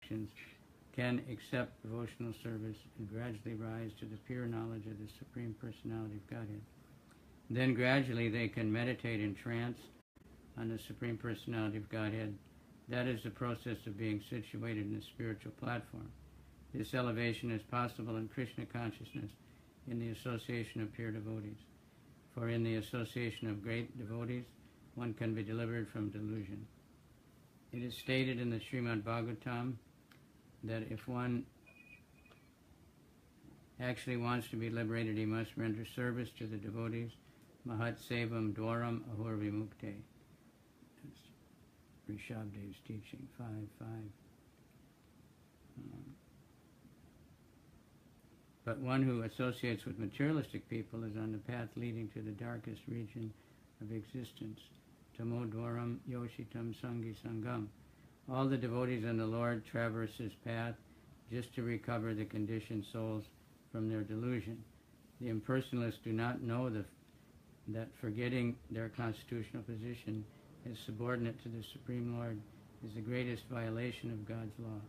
actions can accept devotional service and gradually rise to the pure knowledge of the Supreme Personality of Godhead. Then gradually they can meditate in trance on the Supreme Personality of Godhead. That is the process of being situated in the spiritual platform. This elevation is possible in Krishna consciousness in the association of pure devotees. For in the association of great devotees, one can be delivered from delusion. It is stated in the Srimad Bhagavatam that if one actually wants to be liberated, he must render service to the devotees. Mahat Sevam Dwaram Ahur Vimukte. That's Rishabdev's teaching, 5.5. But one who associates with materialistic people is on the path leading to the darkest region of existence. Tamodwaram Yoshitam Sangi Sangam. All the devotees in the Lord traverse his path just to recover the conditioned souls from their delusion. The impersonalists do not know that forgetting their constitutional position as subordinate to the Supreme Lord is the greatest violation of God's law.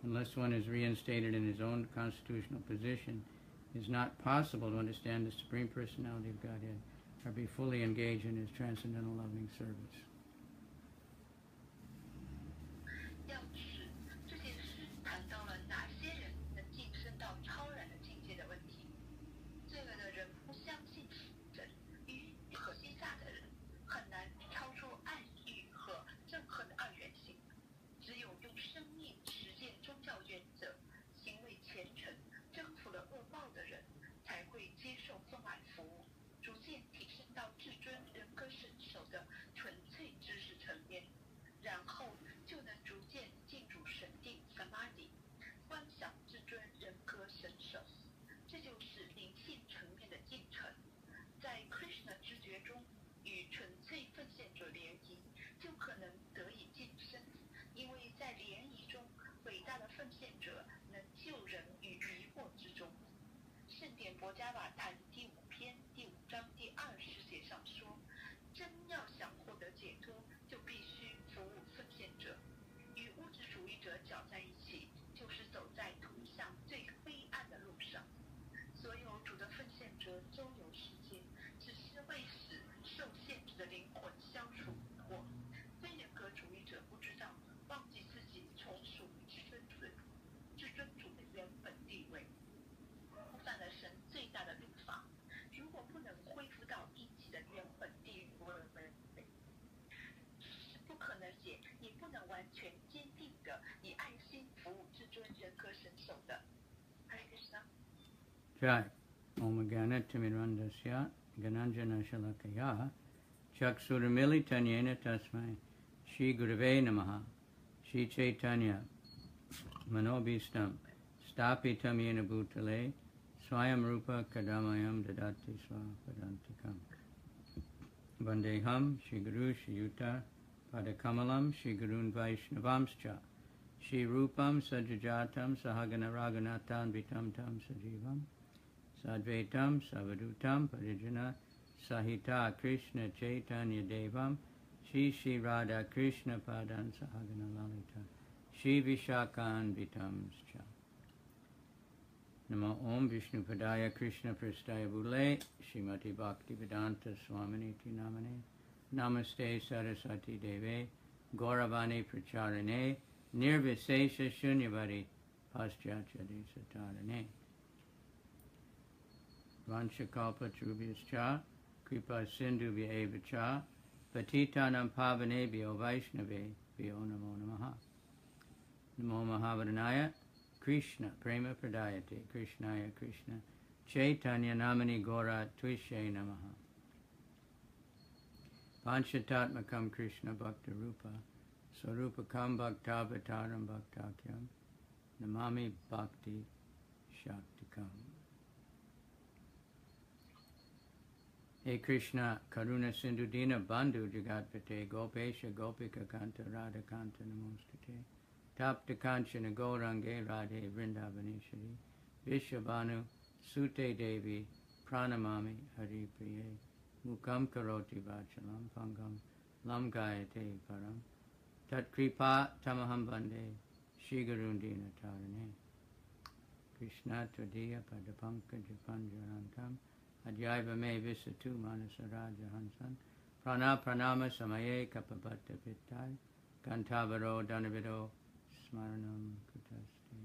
Unless one is reinstated in his own constitutional position, it is not possible to understand the Supreme Personality of Godhead or be fully engaged in his transcendental loving service. Jai. Om Gana Timirandasya Gananjana Shalakaya Chaksuramilitanyena Tasmai Shri Gurave Namaha Shri Chaitanya Manobhistam Stapitam Yena Bhutale Swayam Rupa Kadamayam Dadati Swapadantikam Vandeham Shri Guru Shri Yuta Padakamalam Shri Gurun Vaishnavamscha Shri Rupam Sajajatam Sahagana Raghunathan Vitam Tam Sajivam Sadvaitam Savadutam Parijana Sahita Krishna Chaitanya Devam Shri Shri Radha Krishna Padan Sahagana Lalita Shri Vishakan Vitamscha Namo Om Vishnu Padaya Krishna Prastaya Bhule Srimati Bhakti Vedanta Swaminiti Namane Namaste Saraswati Deve Gauravani Pracharane Nirvisesha Shunyavadi Paschachadi Satarane Vanchakalpa Trubhyascha Kripa Sindhubhya Eva Cha Patitanam Pavanebhyo Vaishnave Vyo Namo Namaha Namo Mahavadanaya Krishna Prema Pradayate Krishnaya Krishna Chaitanya Namani Gora Tvishe Namaha Panchatatmakam Krishna Bhakta Rupa Sarupakam Bhaktavataram Bhaktakyam Namami Bhakti Shaktikam. Hey Krishna, Karuna Sindhu Dina Bandhu Jagatpate Gopesha Gopika Kanta Radha Kanta Namostate Tapta Kanchana Gaurange Radhe Vrindavaneshwari Vishabhanu Sute Devi Pranamami Hari Priye Mukam Karoti Vachalam Pangam Lam Gayate Param Tat Kripa Tamaham Bande Shigurundina Tarane Krishna Tvadiya Padapankaja Panjarantam Adjaiva Me Visatu Manasaraja Hansan Prana Pranama Samaye Kapabhatta Pittai Gantavaro Danavido Smaranam Kutaste.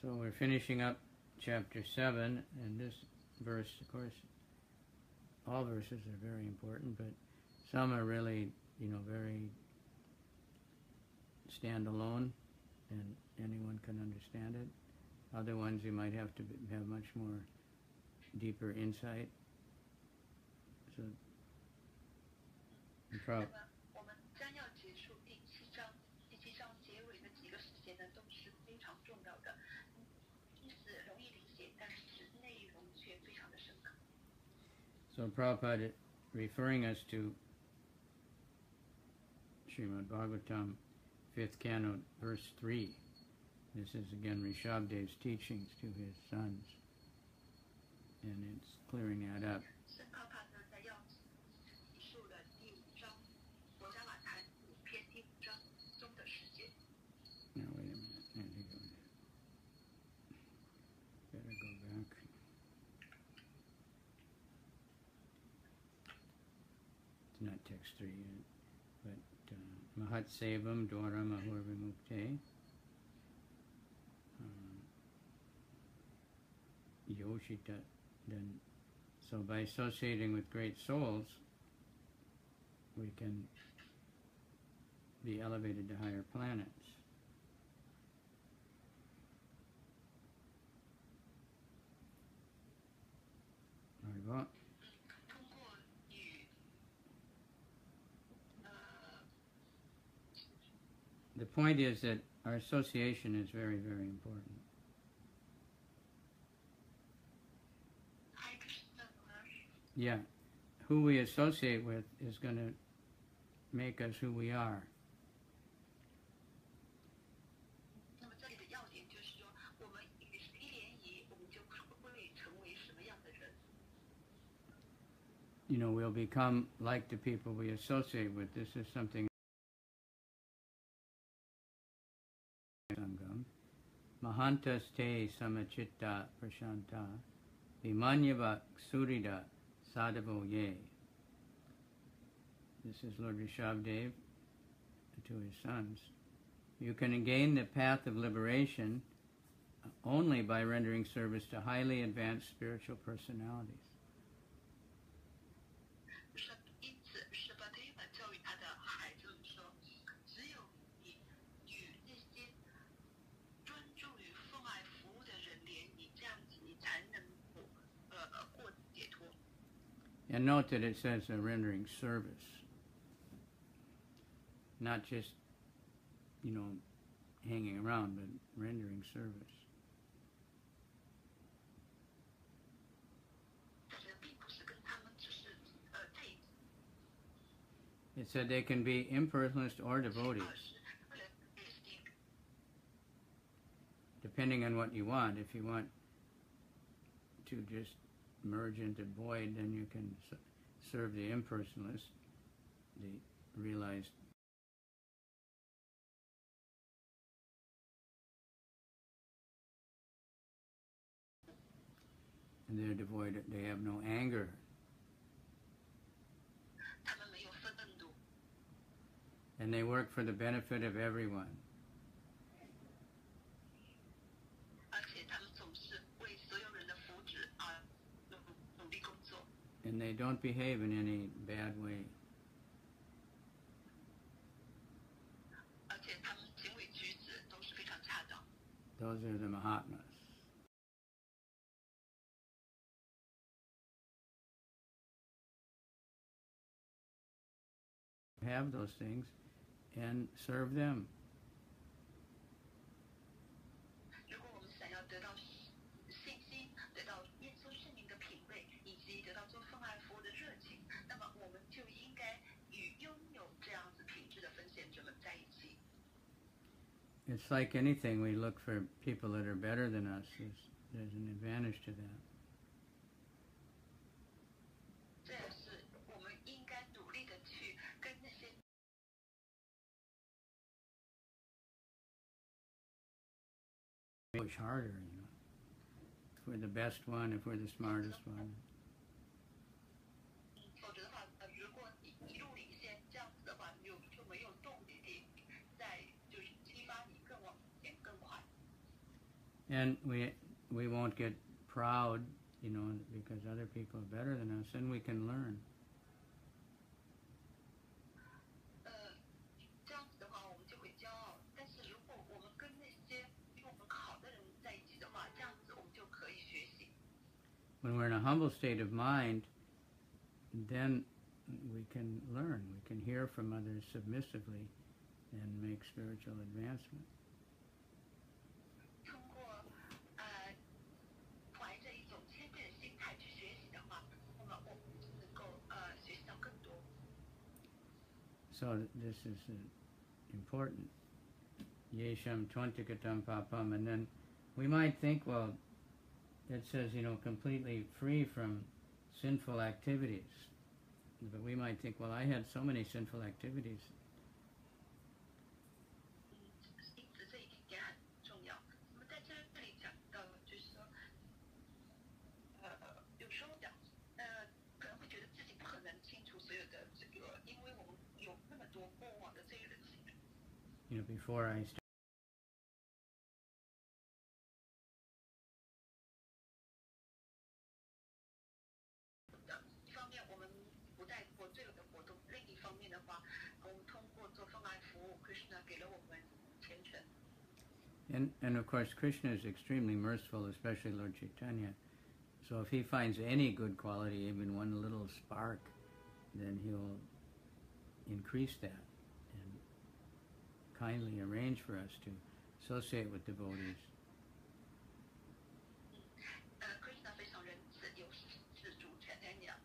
So we're finishing up chapter 7, and this verse, of course, all verses are very important, but some are really, very standalone, and anyone can understand it. Other ones you might have to have much more deeper insight. So, So Prabhupada, referring us to Srimad Bhagavatam, 5th canto, verse 3. This is again Rishabhadev's teachings to his sons, and it's clearing that up. Now wait a minute, I think better go back. It's not text 3 yet, but Mahat Sevam Dwaram Ahur Vimukte Yoshita. Then, so by associating with great souls, we can be elevated to higher planets. Right. The point is that our association is very, very important. Yeah, who we associate with is going to make us who we are. We'll become like the people we associate with. This is something Sangam. Mahantas te samachitta prashanta vimanyava surida sadhavo ye. This is Lord Rishabhadev to his sons. You can gain the path of liberation only by rendering service to highly advanced spiritual personalities. And note that it says rendering service, not just, hanging around, but rendering service. It said they can be impersonalists or devotees, depending on what you want. If you want to just merge into void, then you can serve the impersonalist, the realized and they're devoid, they have no anger. And they work for the benefit of everyone. And they don't behave in any bad way. Those are the Mahatmas. Have those things and serve them. It's like anything, we look for people that are better than us. There's an advantage to that. push harder, you know. If we're the best one, if we're the smartest one. 否则的话，如果你一路领先这样子的话，你就没有动力再就是激发你更往前更快。And we won't get proud, you know, because other people are better than us, and we can learn. 这样子的话，我们就会骄傲。但是如果我们跟那些比我们好的人在一起的话，这样子我们就可以学习。When we're in a humble state of mind, then we can learn. We can hear from others submissively and make spiritual advancement. 通过怀着一种谦卑的心态去学习的话，那么我们就能够学习到更多。So this is important. Yesham twantikatam papam. And then we might think, well, it says, you know, completely free from sinful activities. But we might think, well, I had so many sinful activities. 因此这一点也很重要。那么在这里讲到，就是说，有时候讲，可能会觉得自己不可能清楚所有的这个，因为我们有那么多过往的罪恶的行为。You know, before I started, 一方面我们不带过罪恶的活动，另一方面的话，我们通过做奉爱服务 ，Krishna 给了我们虔诚。and of course, Krishna is extremely merciful, especially Lord Chaitanya. So if he finds any good quality, even one little spark, then he'll increase that and kindly arrange for us to associate with devotees. Krishna 非常仁慈，有是主权的讲，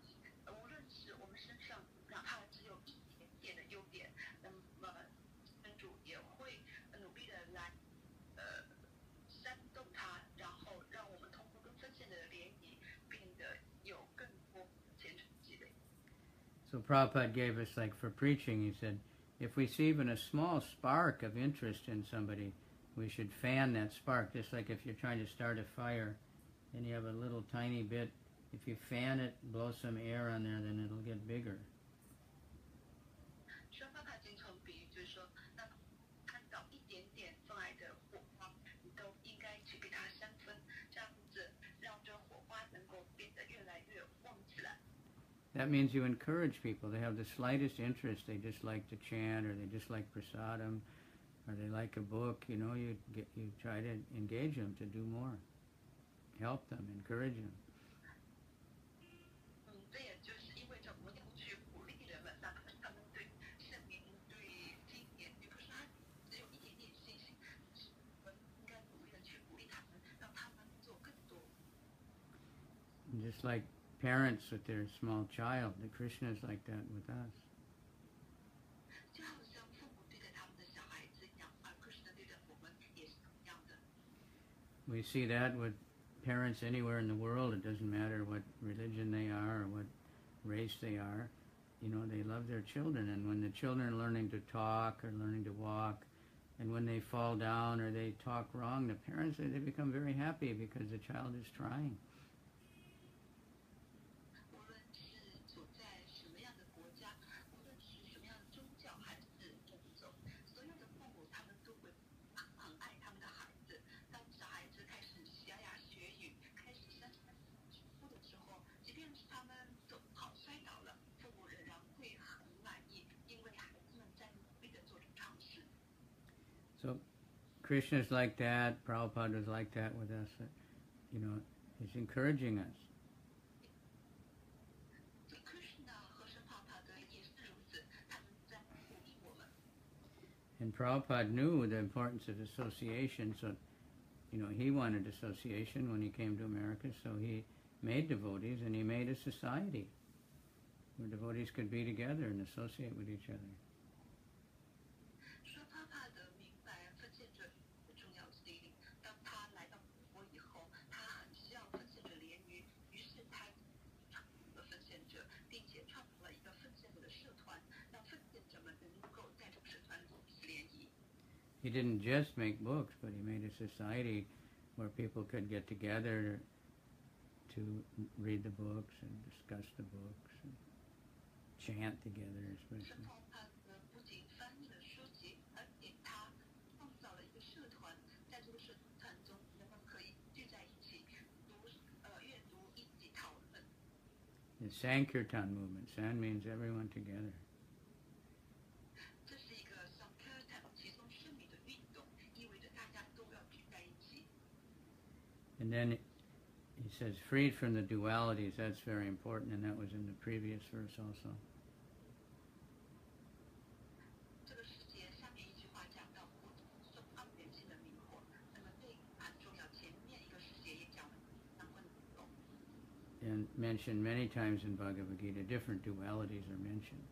无论是我们身上哪怕只有一点点的优点，那么真主也会努力的来煽动它，然后让我们通过更分线的联谊，变得有更多虔诚积累。So Prabhupada gave us, like for preaching, he said, if we see even a small spark of interest in somebody, we should fan that spark, just like if you're trying to start a fire and you have a little tiny bit, if you fan it, blow some air on there, then it'll get bigger. 双方看经常比喻，就是说，那看到一点点奉爱的火花，你都应该去给它煽风，这样子让这火花能够变得越来越旺起来。That means you encourage people. They have the slightest interest. They just like to chant, or they just like prasadam, or they like a book. You know, you try to engage them to do more. Help them, encourage them. 这也就是意味着我们要去鼓励人们，哪怕是他们对圣明、对经典，比如说他只有一点点信心，我们应该努力的去鼓励他们，让他们做更多。And just like parents with their small child, the Krishna is like that with us. 就好像父母对待他们的小孩子一样，而 Krishna 对待我们也是同样的。We see that with parents anywhere in the world. It doesn't matter what religion they are or what race they are. You know, they love their children. And when the children are learning to talk or learning to walk, and when they fall down or they talk wrong, the parents, they become very happy because the child is trying. 无论是处在什么样的国家，无论是什么样的宗教还是种种，所有的父母他们都会很爱他们的孩子。当小孩子开始牙牙学语，开始姗姗学步的时候，即便是他们走好摔倒了，父母仍然会很满意，因为孩子们在努力的做着尝试。So Krishna is like that. Prabhupada is like that with us. You know, he's encouraging us. And Prabhupada knew the importance of association, so, you know, he wanted association when he came to America, so he made devotees and he made a society where devotees could be together and associate with each other. 说帕帕的明白分线者的重要地理。当他来到美国以后，他很需要分线者联谊，于是他创了分线者，并且创造了一个分线者的社团，让分线者们能够在这个社团里联谊。He didn't just make books, but he made a society where people could get together to read the books and discuss the books and chant together, 圣 especially. 泡泡不仅翻译了书籍，而且他创造了一个社团，在这个社团中，人们可以聚在一起阅读，一起讨论。The Sankirtan movement. San means everyone together. 这是一个像 Kirtan 其中圣礼的运动，意味着大家都要聚在一起。 And then he says, freed from the dualities. That's very important, and that was in the previous verse also. 这个世界下面一句话讲到不受二元性的迷惑，那么这很重要。前面一个世界也讲了相关的内容。 And mentioned many times in Bhagavad Gita, different dualities are mentioned.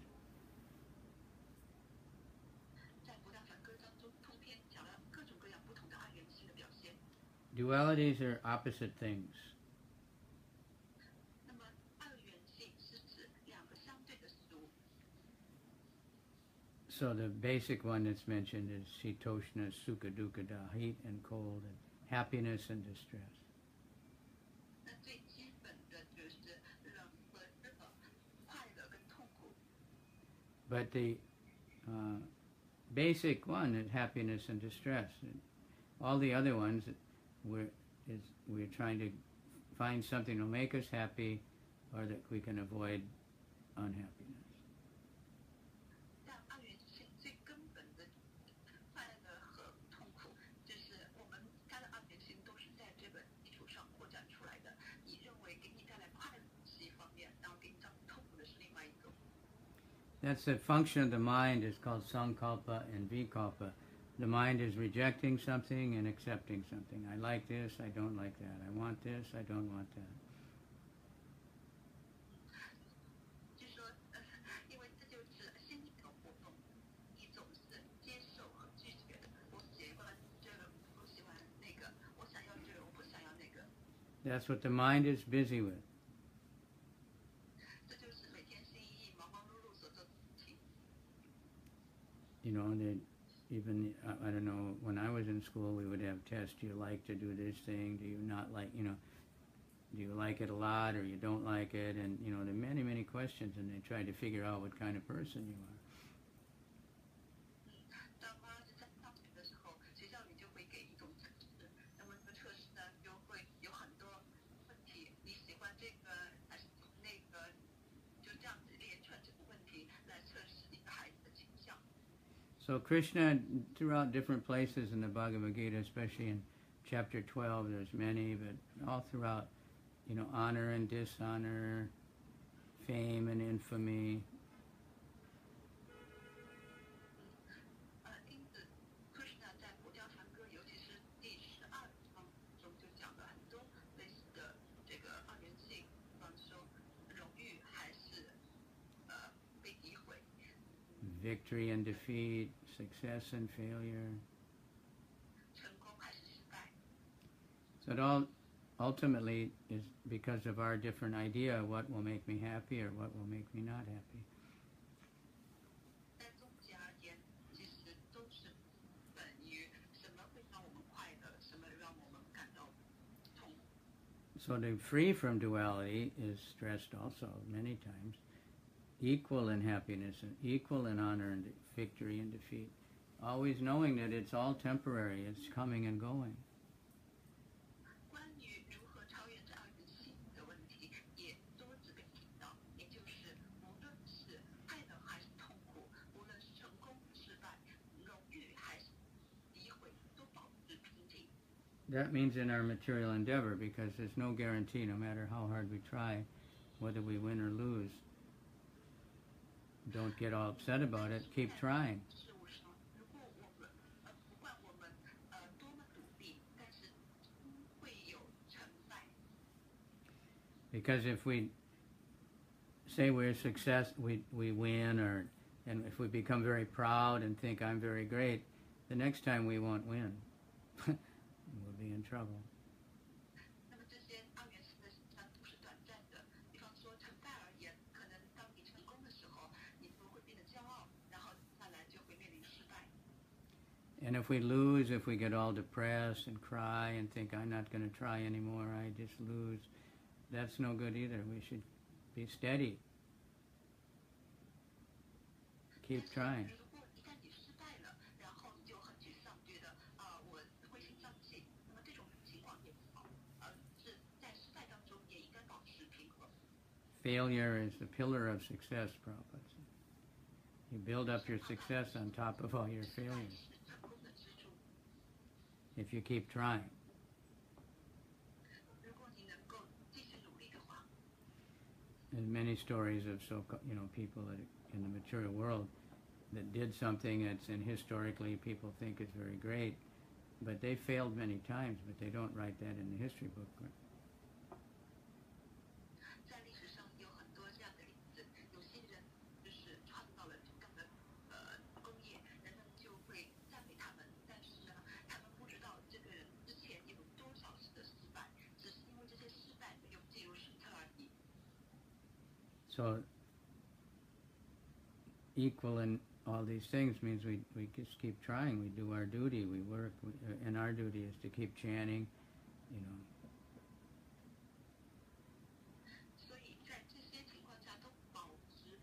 在《不但梵歌》当中，通篇讲了各种各样不同的二元性的表现。 Dualities are opposite things. 那么二元性是指两个相对的事物。 So the basic one that's mentioned is Shitoshna, Sukha, Dukkha, heat and cold, and happiness and distress. 那最基本的就是冷和热，快乐跟痛苦。 But the basic one is happiness and distress. All the other ones, we're trying to find something to make us happy, or that we can avoid unhappiness. 但二元性最根本的快乐和痛苦，就是我们它的二元性都是在这个基础上扩展出来的。你认为给你带来快乐是一方面，然后给你造成痛苦的是另外一种。 That's the function of the mind is called sankalpa and vikalpa. The mind is rejecting something and accepting something. I like this, I don't like that. I want this, I don't want that. 就是说，因为这就是心理的活动，一种是接受和拒绝的。我喜欢这个，我不喜欢那个，我想要这个，我不想要那个。 That's what the mind is busy with. 这就是每天心一意、忙忙碌碌所做的事情。 You know, even, I don't know, when I was in school, we would have tests. Do you like to do this thing? Do you not like, do you like it a lot or you don't like it? And, there are many, many questions, and they try to figure out what kind of person you are. 当妈是在上学的时候，学校里就会给一种测试，那么这个测试呢，就会有很多问题，你喜欢这个还是那个，就这样子一连串这个问题来测试一个孩子的倾向。 So Krishna, throughout different places in the Bhagavad Gita, especially in chapter 12, there's many, but all throughout, honor and dishonor, fame and infamy. 因此 ，Krishna 在《国教梵歌》，尤其是第12章中，就讲了很多类似的这个二元性，比方说荣誉还是被诋毁。 Victory and defeat, success and failure. 成功还是失败。 So it all ultimately is because of our different idea of what will make me happy or what will make me not happy. 但总结而言，其实都是本于什么会让我们快乐，什么让我们感到痛苦。 So to free from duality is stressed also many times. Equal in happiness and equal in honor and victory and defeat. Always knowing that it's all temporary, it's coming and going. 关于如何超越这二元性的问题，也多次被提到，也就是无论是快乐还是痛苦，无论是成功失败，荣誉还是诋毁，都保持平静。 That means in our material endeavor, because there's no guarantee, no matter how hard we try, whether we win or lose. Don't get all upset about it. Keep trying. 事物上，如果我们不管我们多么努力，但是会有成败。 Because if we say we're success, we win, and if we become very proud and think I'm very great, the next time we won't win. We'll be in trouble. 那么这些二元性的现象都是短暂的。比方说成败而言，可能当你成功的时候，你不会变得骄傲，然后下来就会面临失败。And if we lose, if we get all depressed and cry and think, I'm not going to try anymore, I just lose, that's no good either. We should be steady. Keep trying. 如果一旦你失败了，然后你就很沮丧，觉得我灰心丧气，那么这种情况也不好，是在失败当中也应该保持平和。Failure is the pillar of success, Prabhupada said. You build up your success on top of all your 失败 failures 是成功的支柱， if you keep trying. 如果你能够继续努力的话， There's many stories of people that in the material world that did something that's and historically people think is very great, but they failed many times, but they don't write that in the history book. 在历史上有很多这样的例子，有些人就是创造了同样的工业，人们就会赞美他们，但是呢，他们不知道这个人之前有多少次的失败，只是因为这些失败没有记入史册而已。 So equal in all these things means we just keep trying, we do our duty, we work, and our duty is to keep chanting, 所以在这些情况下都保持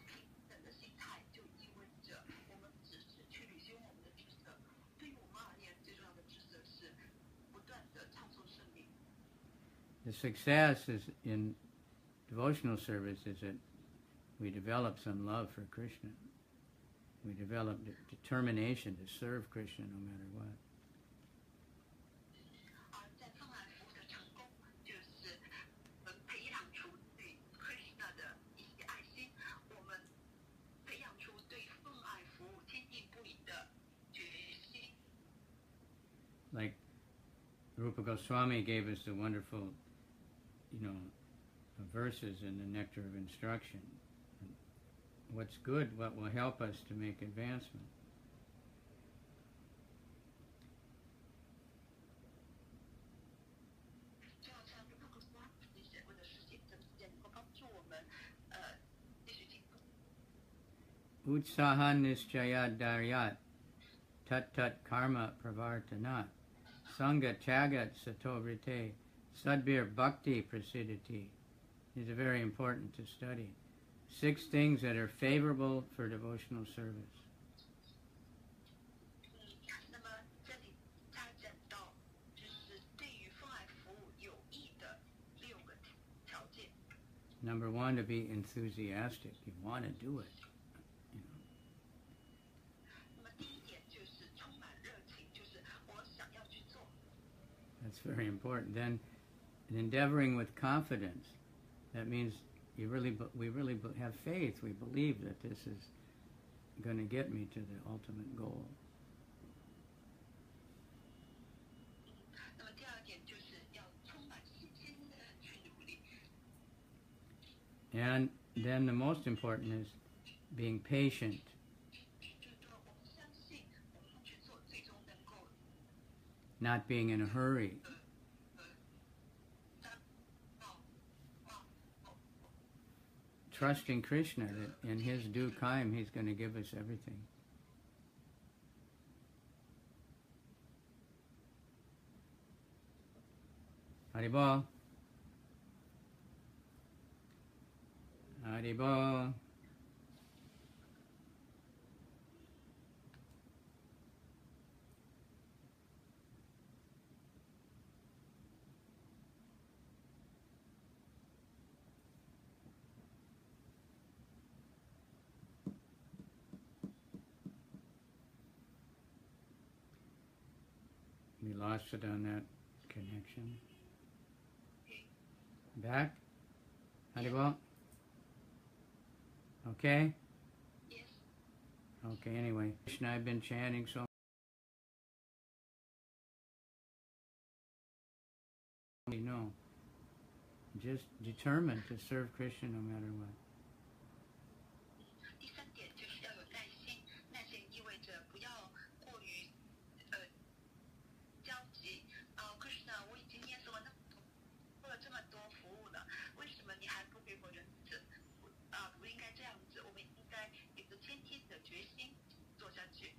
平等的心态，就意味着我们只是去履行我们的职责。对于我们而言，最重要的职责是不断的唱诵圣名。 The success is in devotional service is that we develop some love for Krishna. We develop determination to serve Krishna no matter what. 而在奉爱服务的成功，就是培养出对 Krishna 的一些爱心，我们培养出对奉爱服务坚定不移的决心。 Like Rupa Goswami gave us the wonderful, verses in the Nectar of Instruction. What's good, what will help us to make advancement. 就好像如果说你写过的事情，这些能够帮助我们继续进步。 Utsahan nischayat daryat tat tat karma pravartanat sangha chagat satovrite sadbir bhakti prasidati. These are very important to study. 6 things that are favorable for devotional service. 那么这里他讲到，就是对于奉爱服务有益的6个条件。 Number 1, to be enthusiastic. You want to do it. 那么第一点就是充满热情，就是我想要去做。 That's very important. Then, endeavoring with confidence. That means we really have faith. We believe that this is going to get me to the ultimate goal. 那么第二点就是要充满信心的去努力。 And then the most important is being patient. 就是说我们相信我们去做，最终能够 Not being in a hurry. Trusting Krishna that in His due time He's going to give us everything. Haribol. Haribol. We lost it on that connection. Back? Haribol? Okay? Yes. Okay, anyway. Krishna, I've been chanting so no. Just determined to serve Krishna no matter what. 第三点就是要有耐心，耐心意味着不要过于焦急。Krishna， 我已经念诵了那么多，做了这么多服务了，为什么你还不给我人子？不应该这样子，我们应该有着坚定的决心做下去。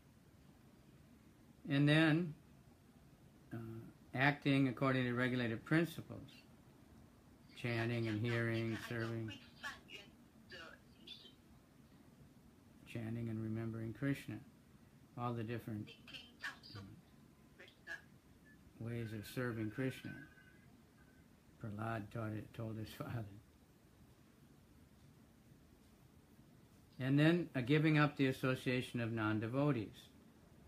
And then acting according to regulated principles, chanting and hearing, serving, chanting and remembering Krishna, all the different ways of serving Krishna. Prahlad told his father. And then giving up the association of non-devotees.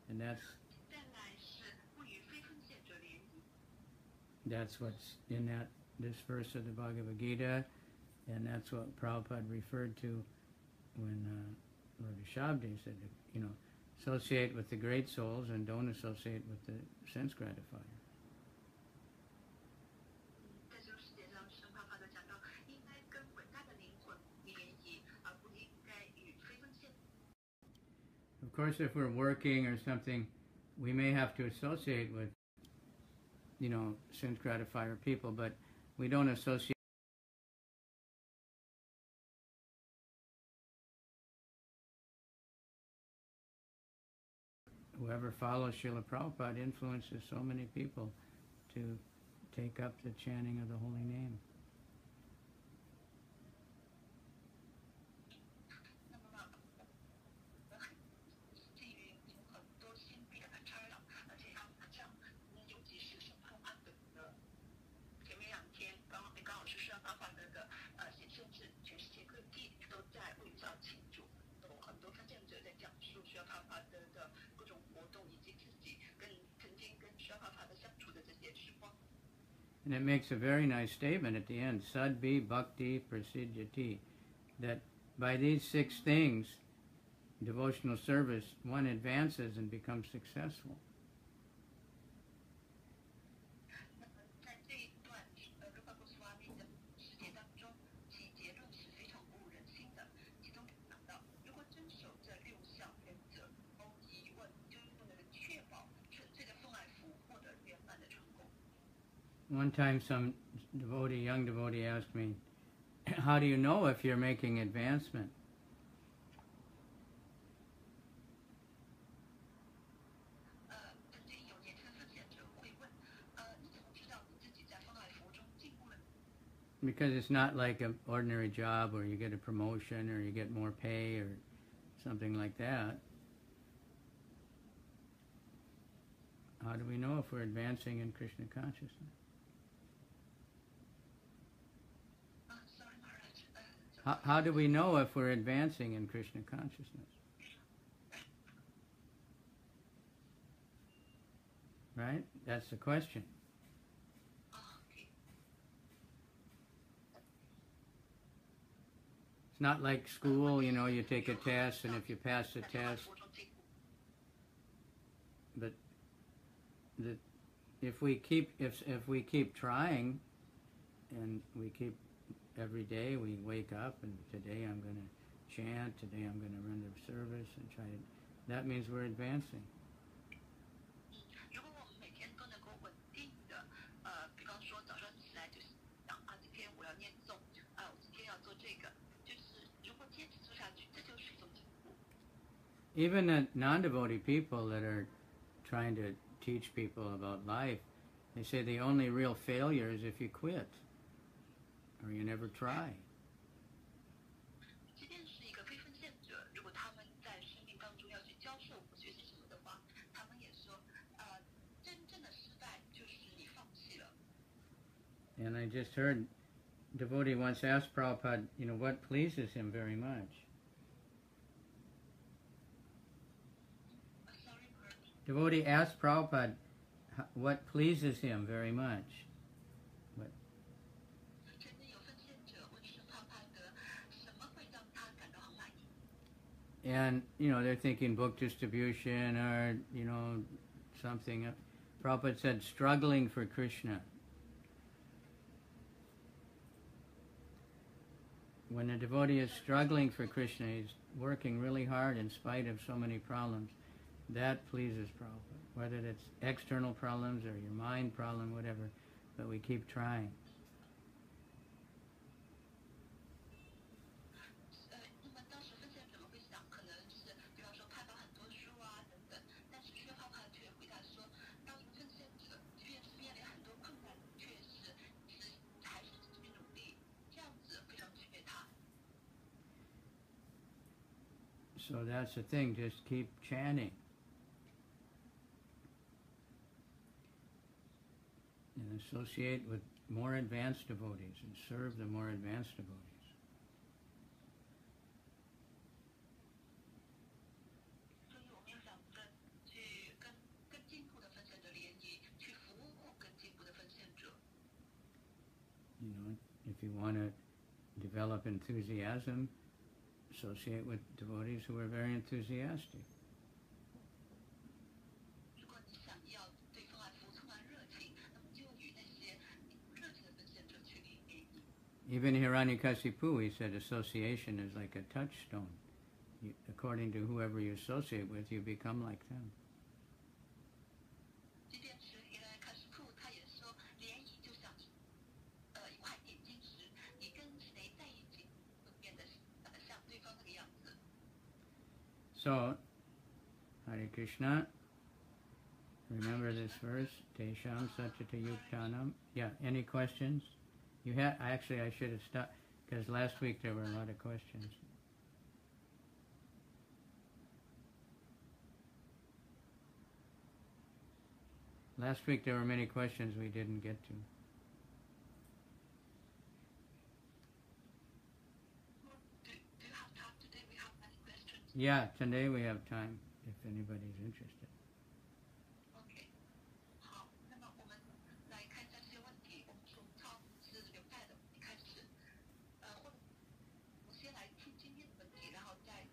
And that's what's in this verse of the Bhagavad Gita, and that's what Prabhupada referred to when Lord Rishabdi said, associate with the great souls and don't associate with the sense gratifier. Of course, if we're working or something, we may have to associate with, sense gratifier people, but we don't associate. Whoever follows Srila Prabhupada influences so many people to take up the chanting of the holy name. And it makes a very nice statement at the end, Sadbi Bhakti Prasiddhati, that by these 6 things, devotional service, one advances and becomes successful. One time some young devotee asked me, how do you know if you're making advancement? Because it's not like an ordinary job where you get a promotion or you get more pay or something like that. How do we know if we're advancing in Krishna consciousness? How do we know if we're advancing in Krishna consciousness? Right? That's the question. It's not like school, you take a test, and if you pass the test, but if we keep trying, and we keep every day, we wake up and today I'm going to chant, today I'm going to render service and try to, that means we're advancing. Even the non-devotee people that are trying to teach people about life, they say the only real failure is if you quit or you never try. And I just heard a devotee once asked Prabhupada, what pleases him very much. Devotee asked Prabhupada what pleases him very much. What? And, they're thinking book distribution or, something. Prabhupada said, struggling for Krishna. When a devotee is struggling for Krishna, he's working really hard in spite of so many problems. That pleases Prabhupada, whether it's external problems or your mind problem, whatever, but we keep trying. So that's the thing, just keep chanting. And associate with more advanced devotees and serve the more advanced devotees. 所以我们要想着去跟进步的奉献者联谊，去服务更进步的奉献者。You know, if you want to develop enthusiasm, associate with devotees who are very enthusiastic. 如果你想要对方爱服充满热情，那么就与那些热情的奉献者去联谊。Even Hiranyakasipu, he said association is like a touchstone. According to whoever you associate with, you become like them. 即便是原来卡什库，他也说联谊就像一块点金石，你跟谁在一起，会变得像对方那个样子。So, Hare Krishna, remember this verse, Tesham Sachita Yuktanam. Yeah, any questions? You had, actually I should have stopped, because last week there were a lot of questions. Last week there were many questions we didn't get to. Do you have time today? We have many questions. Yeah, today we have time, if anybody's interested. OK， 好，那么我们来看一下这些问题。我们从超是留带的问题开始，或者我先来听今天的问题，然后再来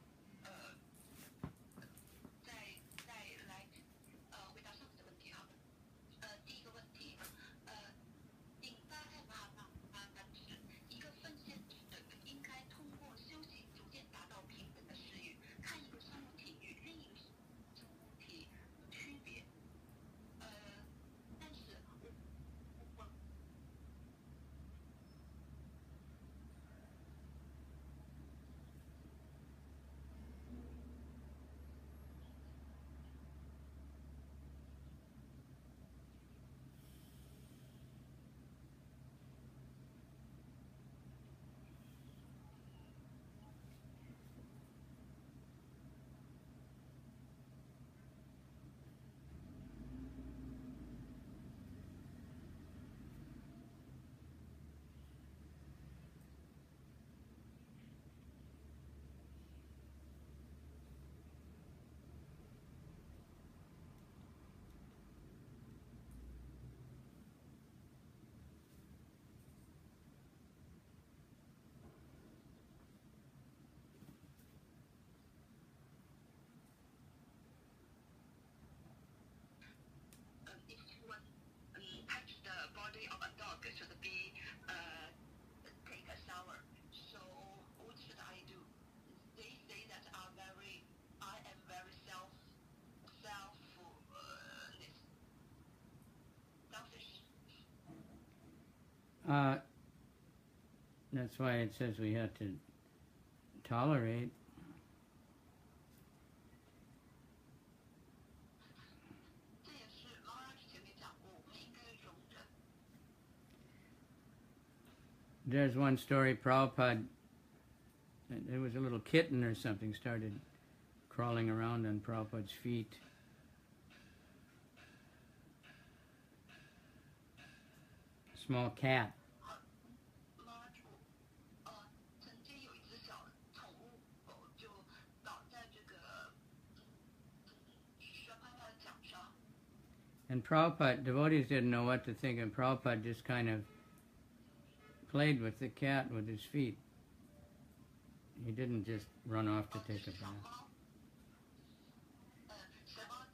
回答上次的问题。好的，第一个问题，顶大是一个奉献者应该通过修行逐渐达到平等的视域，看一个生物体与另一个生物体的区别。但是我if you want touch the body of a dog should be take a shower. So what should I do? They say that I am very selfish. That's why it says we have to tolerate. 这也是毛老师前面讲过，我们应该容忍。There's one story, Prabhupada, there was a little kitten or something started crawling around on Prabhupada's feet. Small cat. 曾经有一只小宠物狗就倒在这个雪花的脚上。And Prabhupada, devotees didn't know what to think, and Prabhupada just kind of played with the cat with his feet. He didn't just run off to take a bath. 小猫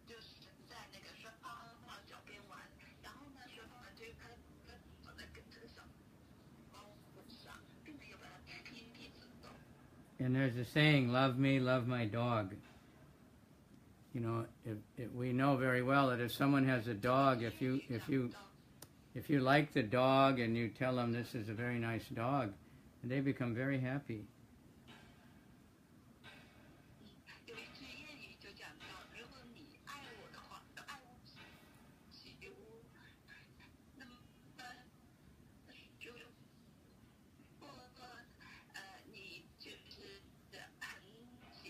就是在那个雪花脚边玩，然后呢，雪花就它走在跟这个小猫上，并没有把它踢走。And there's a saying, love me, love my dog. You know, if we know very well that if someone has a dog, if you like the dog and you tell them this is a very nice dog, and they become very happy. 有一句谚语就讲到，如果你爱我的话，爱我喜我，那么就你就是很喜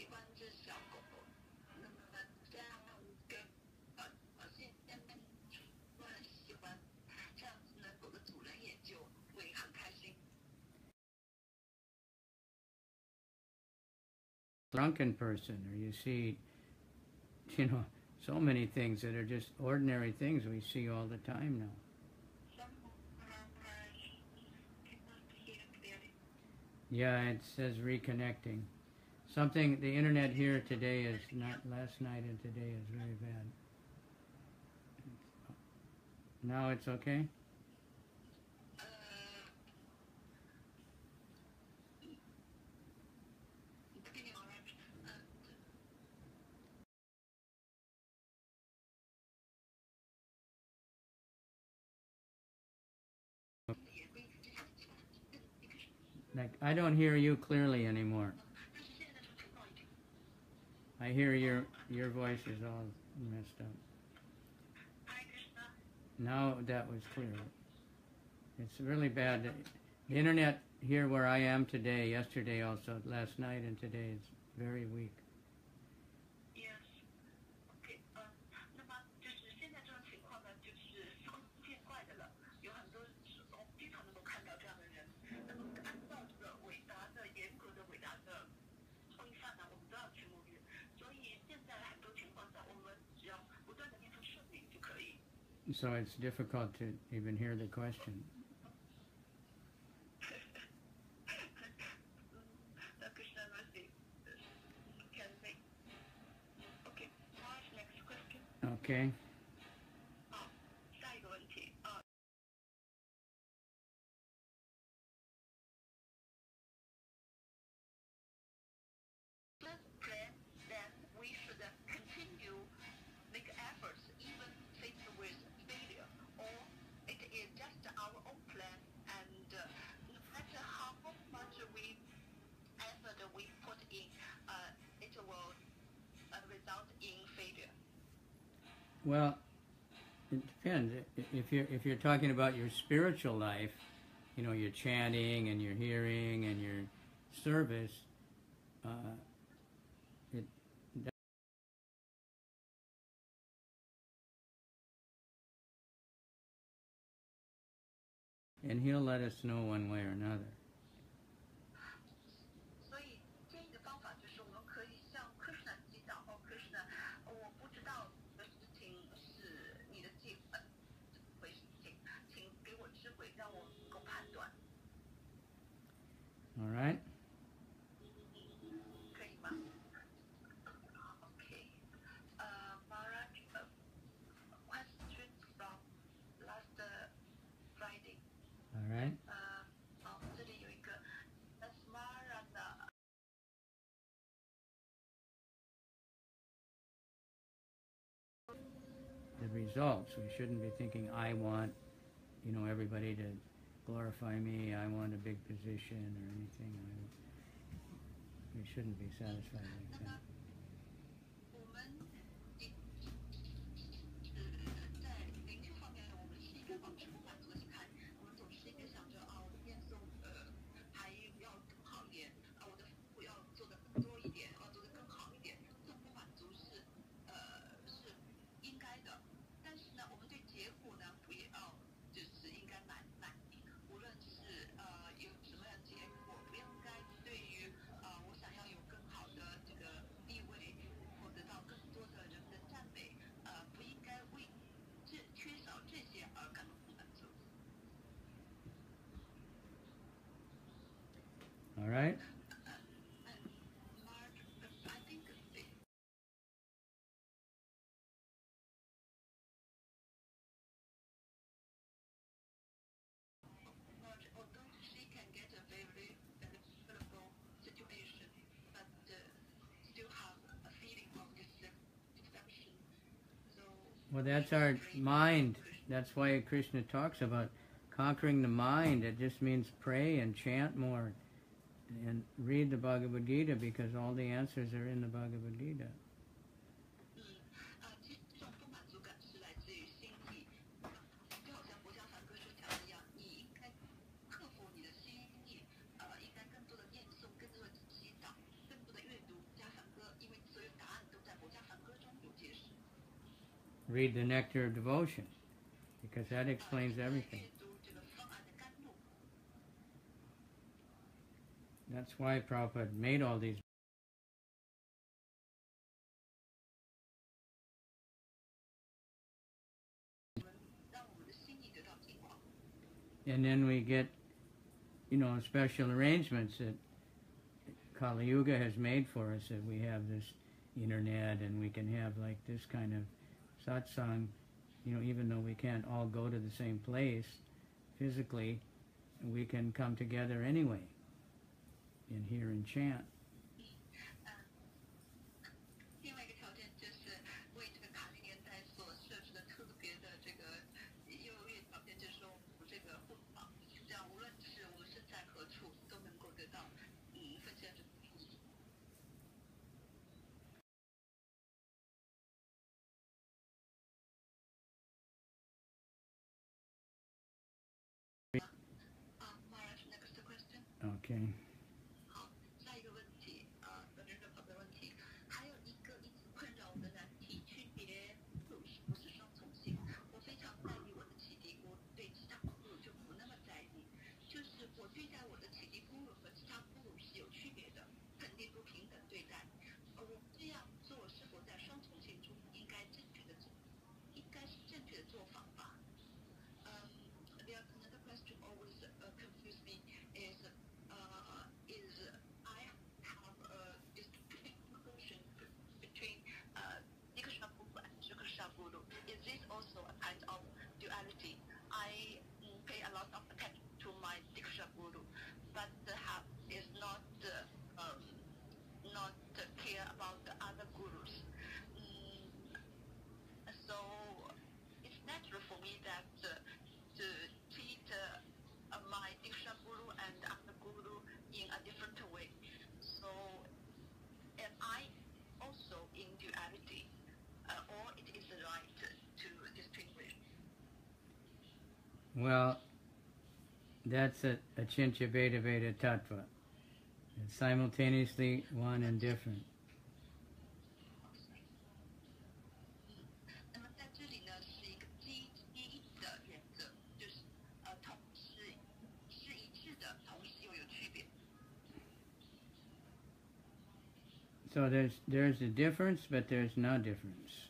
drunken person, or you see, you know, so many things that are just ordinary things we see all the time now. Yeah, it says reconnecting. Something, the internet here today is not, last night and today is very bad. Now it's okay? Like, I don't hear you clearly anymore. I hear your voice is all messed up. Now that was clear. It's really bad. The internet here where I am today, yesterday also, last night and today is very weak. So it's difficult to even hear the question. Okay. Well, it depends. If you're talking about your spiritual life, you know, your chanting and your hearing and your service, and he'll let us know one way or another. All right. All right. The results. We shouldn't be thinking, I want, you know, everybody to glorify me, I want a big position or anything. We shouldn't be satisfied like that. All right. Well, that's our mind. That's why Krishna talks about conquering the mind. It just means pray and chant more and read the Bhagavad Gita, because all the answers are in the Bhagavad Gita. Read the Nectar of Devotion, because that explains everything. That's why Prabhupada made all these And then we get, special arrangements that Kali Yuga has made for us, that we have this internet and we can have like this kind of satsang, even though we can't all go to the same place physically, we can come together anyway and hear and chant. 另外一个条件就是为这个卡利年代所设置的特别的这个优越条件，就是说我们这个互访，这样无论是我们身在何处，都能够得到分享这个意义。Maharaj, next question. Okay. 好，下一个问题，本人的宝贝问题，还有一个一直困扰我的难题，区别不是双重性。我非常在意我的启迪咕噜，对其他咕噜就不那么在意。就是我对待我的启迪咕噜和其他咕噜是有区别的，肯定不平等对待。我这样做是否在双重性中应该是正确的做法吧？There's another question always confuse me is I have this conclusion between Krishna Guru and Krishna Guru. Is this also a kind of duality? I pay a lot of attention to my Krishna Guru, but is not care about the other gurus. So it's natural for me that to treat my Diksha Guru and other Guru in a different way. So am I also in duality, or it is right to distinguish? Well, that's a Achintya Bheda Bheda Tattva. It's simultaneously one and different. 那么在这里呢，是一个基一的原则，就是同时是一致的，同时又有区别。So there's a difference, but there's no difference.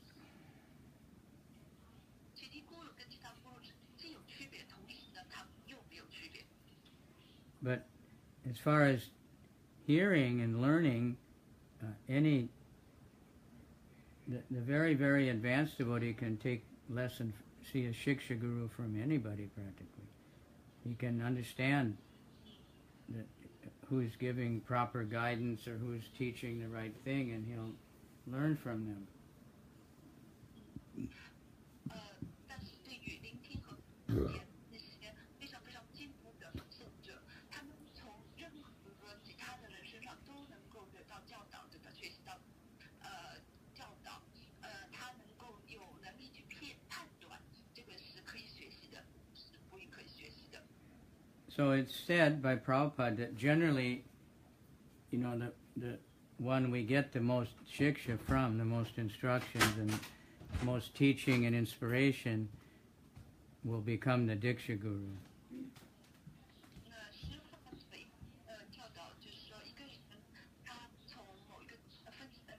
启迪咕噜跟其他咕噜既有区别，同时呢，它又没有区别。But as far as hearing and learning, the very, very advanced devotee can take lesson, see a Shiksha Guru from anybody practically. He can understand who's giving proper guidance or who's teaching the right thing, and he'll learn from them. 但是对于聆听和理解那些非常非常进步的圣者，他们从任何其他的人身上都能够得到教导，得到学习到教导，他能够有能力去判断，这个是可以学习的，是不可以学习的。So it's said by Prabhupada that generally, the one we get the most shiksha from, the most instructions and most teaching and inspiration, will become the Diksha Guru. 那师父的教导就是说，一个人他从某一个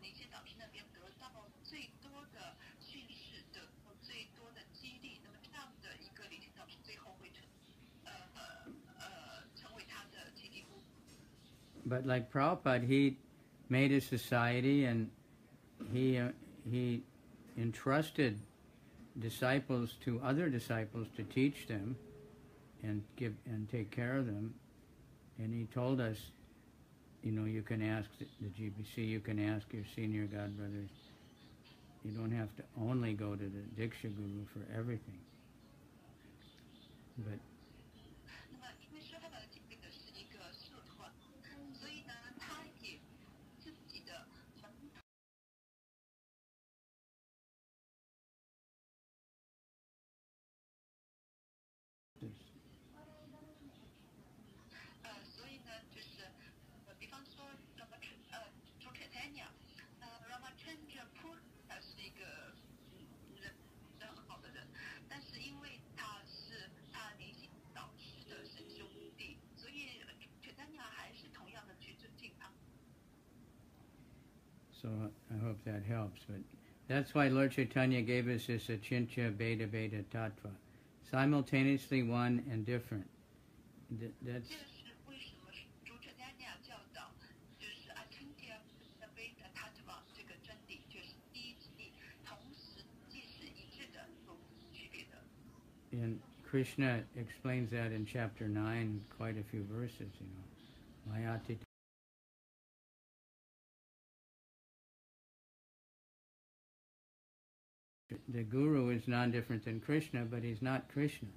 灵性导师那边得到最多的训示，得到最多的激励，那么这样的一个灵性导师最后会成为他的启迪咕。But like Prabhupada, he made a society and he entrusted disciples to other disciples to teach them and take care of them. And he told us, you can ask the GBC, you can ask your senior godbrothers. You don't have to only go to the Diksha Guru for everything. But 那么因为师父的这个是一个社团，所以呢，他也自己的门徒。所以呢，就是比方说主 Chaitanya，Ramachandra Puri 他是一个人很好的人，但是因为他是他灵性导师的师兄弟，所以 Chaitanya 还是同样的去尊敬他。So I hope that helps. But that's why Lord Chaitanya gave us this Achintya Bheda Bheda Tattva, simultaneously one and different. That's 这是为什么主者家那样教导，就是阿称提尔的维的塔特瓦这个真理，就是第一之地，同时既是一致的，不区别的。 and Krishna explains that in chapter 9, quite a few verses, you know. Mayati. The guru is non-different than Krishna, but he's not Krishna.